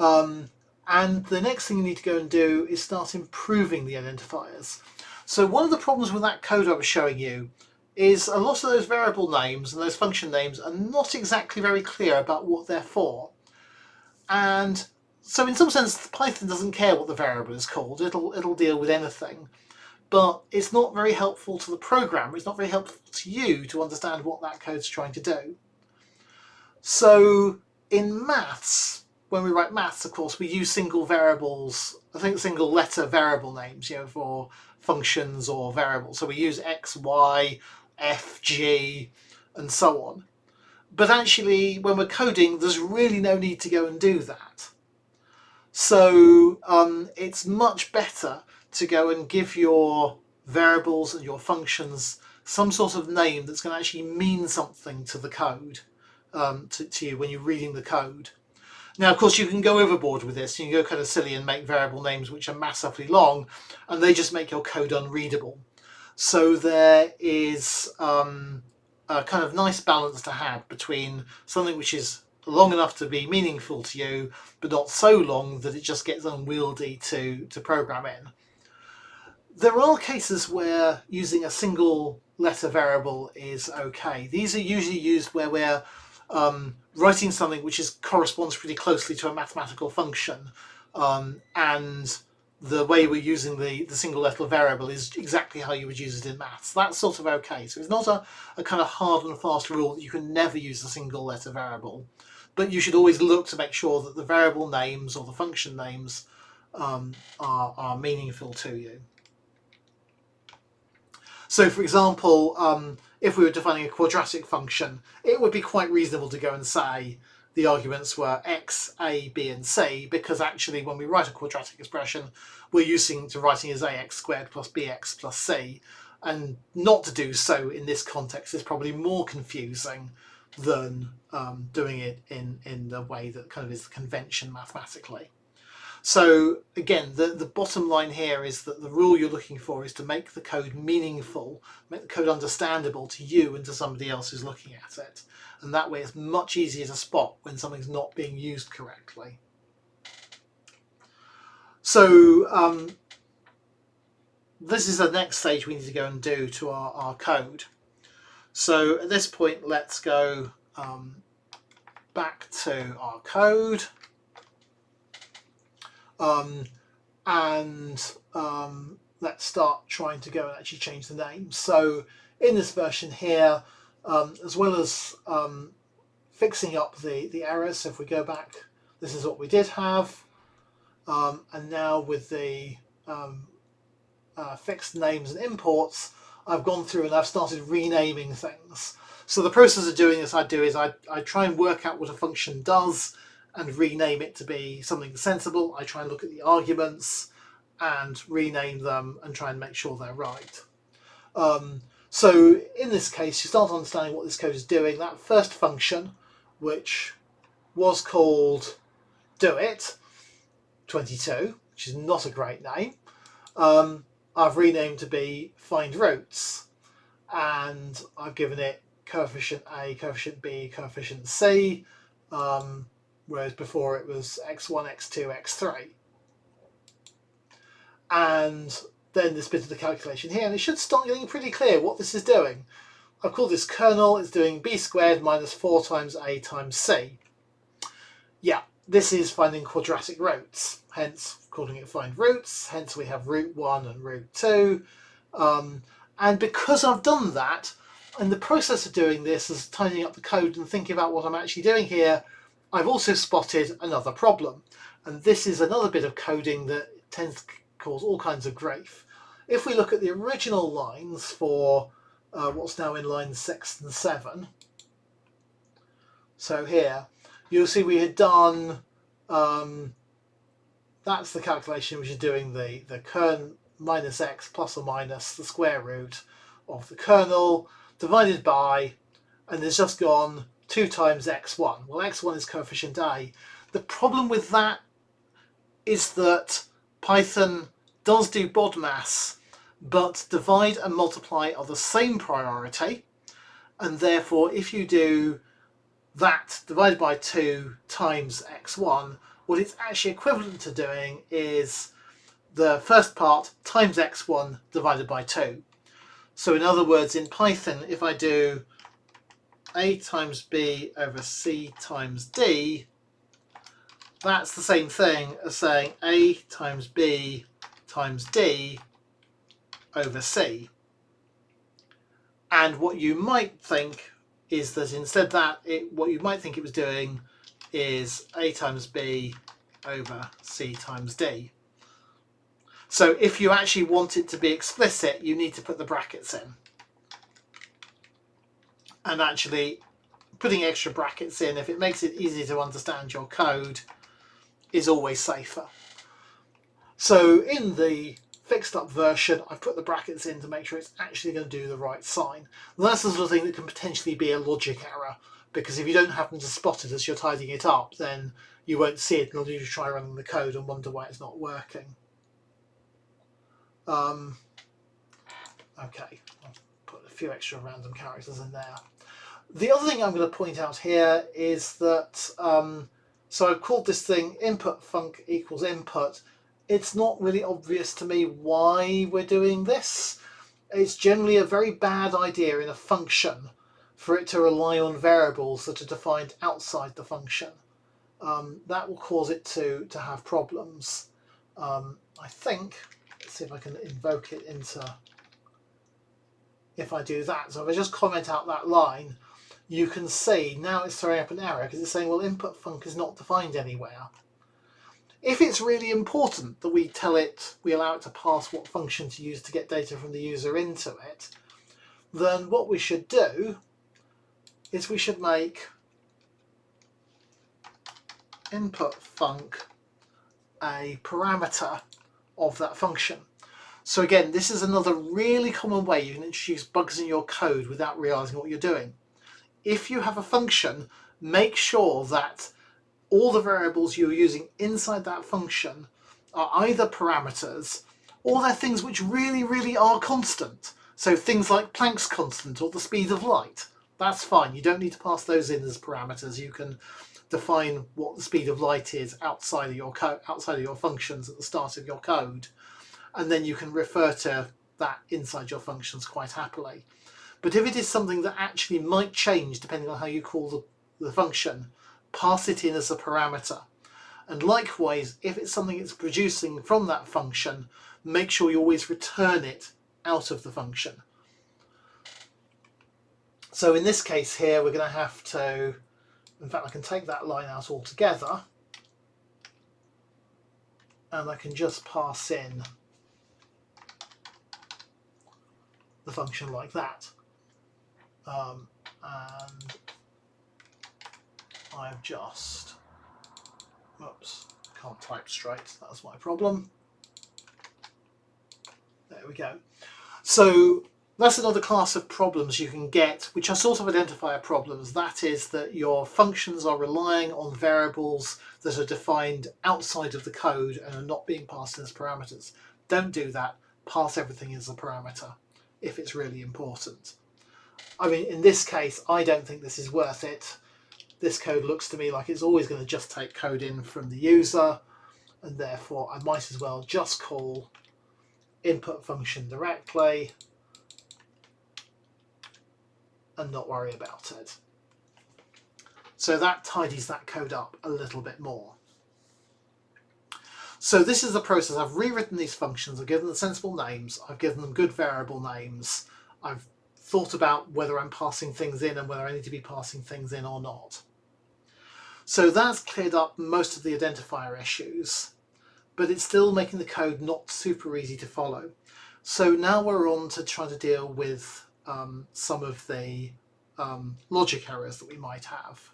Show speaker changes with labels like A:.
A: And the next thing you need to go and do is start improving the identifiers. So one of the problems with that code I was showing you is a lot of those variable names and those function names are not exactly very clear about what they're for. And so in some sense, Python doesn't care what the variable is called. It'll deal with anything. But it's not very helpful to the programmer. It's not very helpful to you to understand what that code's trying to do. So in maths, when we write maths, of course, we use single variables, I think single letter variable names, for functions or variables. So we use x, y, f, g, and so on. But actually, when we're coding, there's really no need to go and do that. So it's much better to go and give your variables and your functions some sort of name that's going to actually mean something to the code, to you when you're reading the code. Now, of course, you can go overboard with this. You can go kind of silly and make variable names which are massively long, and they just make your code unreadable. So there is a kind of nice balance to have between something which is long enough to be meaningful to you, but not so long that it just gets unwieldy to program in. There are cases where using a single letter variable is okay. These are usually used where we're writing something which corresponds pretty closely to a mathematical function, and the way we're using the single letter variable is exactly how you would use it in maths. That's sort of okay. So it's not a kind of hard and fast rule that you can never use a single letter variable, but you should always look to make sure that the variable names or the function names are meaningful to you. So for example, if we were defining a quadratic function, it would be quite reasonable to go and say the arguments were x, a, b, and c, because actually when we write a quadratic expression, we're using to writing as ax squared plus bx plus c, and not to do so in this context is probably more confusing than doing it in the way that kind of is the convention mathematically. So again, the bottom line here is that the rule you're looking for is to make the code meaningful, make the code understandable to you and to somebody else who's looking at it. And that way it's much easier to spot when something's not being used correctly. So this is the next stage we need to go and do to our code. So at this point, let's go back to our code. Let's start trying to go and actually change the name. So in this version here, as well as fixing up the errors, so if we go back, this is what we did have. And now with the fixed names and imports, I've gone through and I've started renaming things. So the process of doing this I try and work out what a function does and rename it to be something sensible. I try and look at the arguments and rename them and try and make sure they're right. So in this case, you start understanding what this code is doing. That first function, which was called doit22, which is not a great name, I've renamed to be find roots, and I've given it coefficient A, coefficient B, coefficient C, whereas before it was x1, x2, x3. And then this bit of the calculation here, and it should start getting pretty clear what this is doing. I've called this kernel, it's doing b squared minus 4 times a times c. Yeah, this is finding quadratic roots, hence calling it find roots, hence we have root 1 and root 2. And because I've done that, in the process of doing this, as tidying up the code and thinking about what I'm actually doing here, I've also spotted another problem. And this is another bit of coding that tends to cause all kinds of grief. If we look at the original lines for what's now in line 6 and 7, so here, you'll see we had done, that's the calculation which is doing the kern minus x plus or minus the square root of the kernel divided by, and there's just gone 2 times x1. Well, x1 is coefficient a. The problem with that is that Python does do BODMAS, but divide and multiply are the same priority, and therefore if you do that divided by 2 times x1, what it's actually equivalent to doing is the first part times x1 divided by 2. So in other words, in Python, if I do a times b over c times d, that's the same thing as saying a times b times d over c. And what you might think is that instead what you might think it was doing is a times b over c times d. So if you actually want it to be explicit, you need to put the brackets in. And actually putting extra brackets in, if it makes it easy to understand your code, is always safer. So in the fixed up version, I've put the brackets in to make sure it's actually going to do the right sign. And that's the sort of thing that can potentially be a logic error, because if you don't happen to spot it as you're tidying it up, then you won't see it until you try running the code and wonder why it's not working. Okay, I'll put a few extra random characters in there. The other thing I'm going to point out here is that, so I've called this thing input func equals input. It's not really obvious to me why we're doing this. It's generally a very bad idea in a function for it to rely on variables that are defined outside the function. That will cause it to have problems. I think, let's see if I can invoke it into, if I do that. So if I just comment out that line, you can see now it's throwing up an error because it's saying, well, input func is not defined anywhere. If it's really important that we allow it to pass what function to use to get data from the user into it, then what we should do is we should make input func a parameter of that function. So again, this is another really common way you can introduce bugs in your code without realizing what you're doing. If you have a function, make sure that all the variables you're using inside that function are either parameters or they're things which really, really are constant. So things like Planck's constant or the speed of light. That's fine. You don't need to pass those in as parameters. You can define what the speed of light is outside of your functions at the start of your code, and then you can refer to that inside your functions quite happily. But if it is something that actually might change depending on how you call the function, pass it in as a parameter. And likewise, if it's something it's producing from that function, make sure you always return it out of the function. So in this case here, we're going to have to, in fact, I can take that line out altogether, and I can just pass in the function like that. And I've just, oops, can't type straight, that's my problem. There we go. So that's another class of problems you can get, which are sort of identifier problems. That is that your functions are relying on variables that are defined outside of the code and are not being passed in as parameters. Don't do that. Pass everything as a parameter if it's really important. I mean, in this case, I don't think this is worth it. This code looks to me like it's always going to just take code in from the user, and therefore I might as well just call input function directly and not worry about it. So that tidies that code up a little bit more. So this is the process. I've rewritten these functions, I've given them sensible names, I've given them good variable names, I've thought about whether I'm passing things in and whether I need to be passing things in or not. So that's cleared up most of the identifier issues, but it's still making the code not super easy to follow. So now we're on to trying to deal with some of the logic errors that we might have.